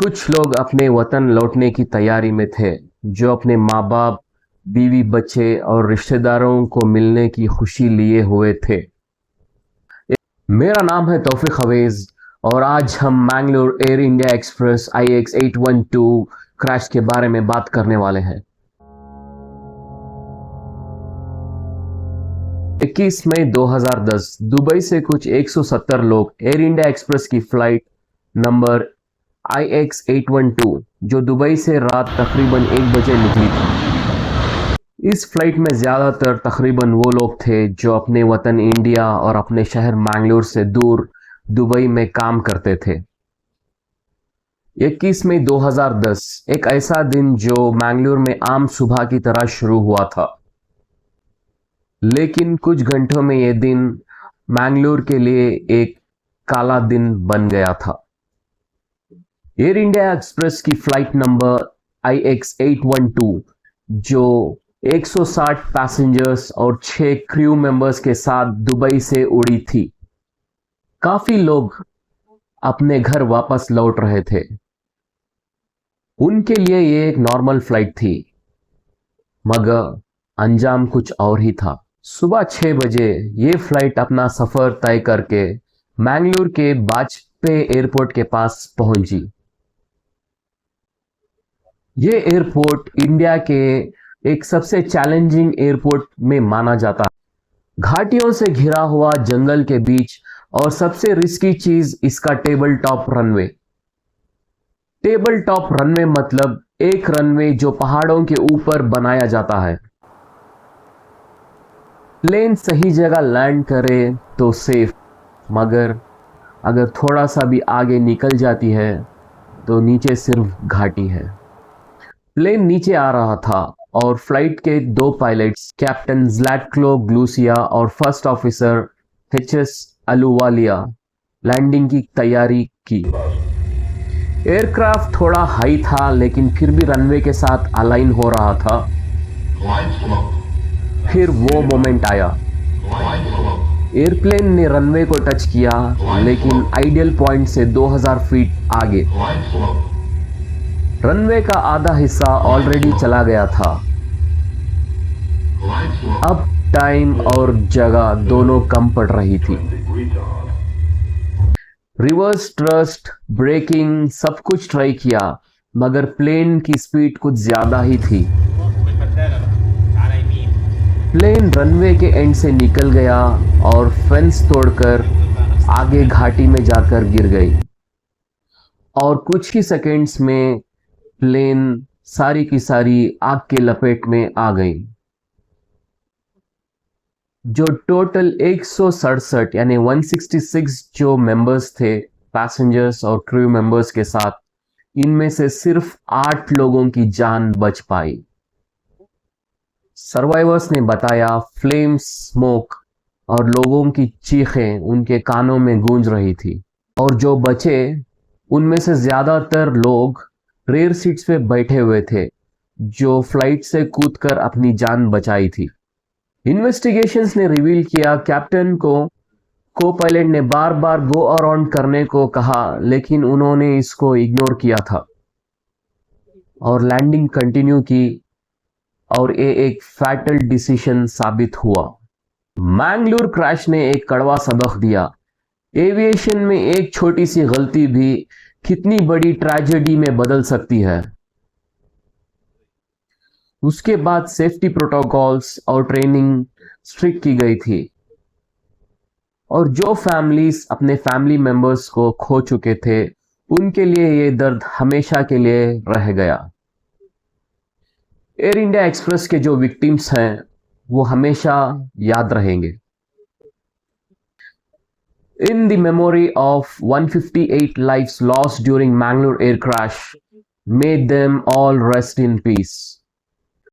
कुछ लोग अपने वतन लौटने की तैयारी में थे, जो अपने माँ बाप, बीवी बच्चे और रिश्तेदारों को मिलने की खुशी लिए हुए थे। मेरा नाम है तौफीक हवेज और आज हम Mangalore air India express IX 812 crash के बारे में बात करने वाले हैं। 21 मई 2010 दुबई से कुछ 170 लोग एयर इंडिया एक्सप्रेस की फ्लाइट नंबर IX 812 जो दुबई से रात तकरीबन 1 बजे निकली थी। इस फ्लाइट में ज़्यादातर तकरीबन वो लोग थे जो अपने वतन इंडिया और अपने शहर मैंगलोर से दूर दुबई में काम करते थे। 21 मई 2010 एक ऐसा दिन जो मैंगलोर में आम सुबह की तरह शुरू हुआ था, लेकिन कुछ घंटों में यह दिन मैंगलोर के लिए एक काला दिन बन गया था। एयर इंडिया एक्सप्रेस की फ्लाइट नंबर IX 812 जो 160 पैसेंजर्स और 6 क्रू मेंबर्स के साथ दुबई से उड़ी थी। काफी लोग अपने घर वापस लौट रहे थे। उनके लिए ये एक नॉर्मल फ्लाइट थी, मगर अंजाम कुछ और ही था। सुबह 6 बजे ये फ्लाइट अपना सफर तय करके मैंगलोर के वाजपेयी एयरपोर्ट के पास पहुंची। ये एयरपोर्ट इंडिया के एक सबसे चैलेंजिंग एयरपोर्ट में माना जाता है। घाटियों से घिरा हुआ जंगल के बीच और सबसे रिस्की चीज इसका table top runway. Table top runway मतलब एक रनवे जो पहाड़ों के ऊपर बनाया जाता है। प्लेन सही जगह लैंड करे तो सेफ, मगर अगर थोड़ा सा भी आगे निकल जाती है तो नीचे सिर्फ घाटी है। प्लेन नीचे आ रहा था और फ्लाइट के 2 पायलट्स कैप्टन ज़्लाटको ग्लूसिया और first officer HS Ahluwalia landing की तैयारी की। एयरक्राफ्ट थोड़ा हाई था, लेकिन फिर भी रनवे के साथ अलाइन हो रहा था। फिर वो मोमेंट आया। एयरप्लेन ने रनवे को टच किया, लेकिन आइडियल पॉइंट से 2000 फीट आगे। रनवे का आधा हिस्सा ऑलरेडी चला गया था। अब टाइम और जगह दोनों कम पड़ रही थी। रिवर्स थ्रस्ट, ब्रेकिंग सब कुछ ट्राई किया, मगर प्लेन की स्पीड कुछ ज्यादा ही थी। प्लेन रनवे के एंड से निकल गया और फेंस तोड़कर आगे घाटी में जाकर गिर गई, और कुछ ही सेकंड्स में प्लेन सारी की सारी आग के लपेट में आ गई। जो टोटल 167 यानी 166 जो मेंबर्स थे, पैसेंजर्स और क्रू मेंबर्स के साथ, इनमें से सिर्फ 8 लोगों की जान बच पाई। सर्वाइवर्स ने बताया फ्लेम, स्मोक और लोगों की चीखें उनके कानों में गूंज रही थी, और जो बचे उनमें से ज्यादातर लोग रेयर सीट्स पे बैठे हुए थे, जो फ्लाइट से कूदकर अपनी जान बचाई थी। इन्वेस्टिगेशंस ने रिवील किया कैप्टन को पायलट ने बार बार गो अराउंड करने को कहा, लेकिन उन्होंने इसको इग्नोर किया था और लैंडिंग कंटिन्यू की, और ये एक फैटल डिसीजन साबित हुआ। मैंगलोर क्रैश ने एक कड़वा सबक दिया। एविएशन में एक छोटी सी गलती भी कितनी बड़ी ट्रेजेडी में बदल सकती है। उसके बाद सेफ्टी प्रोटोकॉल्स और ट्रेनिंग स्ट्रिक्ट की गई थी, और जो फैमिलीज अपने फैमिली मेंबर्स को खो चुके थे, उनके लिए ये दर्द हमेशा के लिए रह गया। एयर इंडिया एक्सप्रेस के जो विक्टिम्स हैं, वो हमेशा याद रहेंगे। In the memory of 158 lives lost during Mangalore air crash, may them all rest in peace.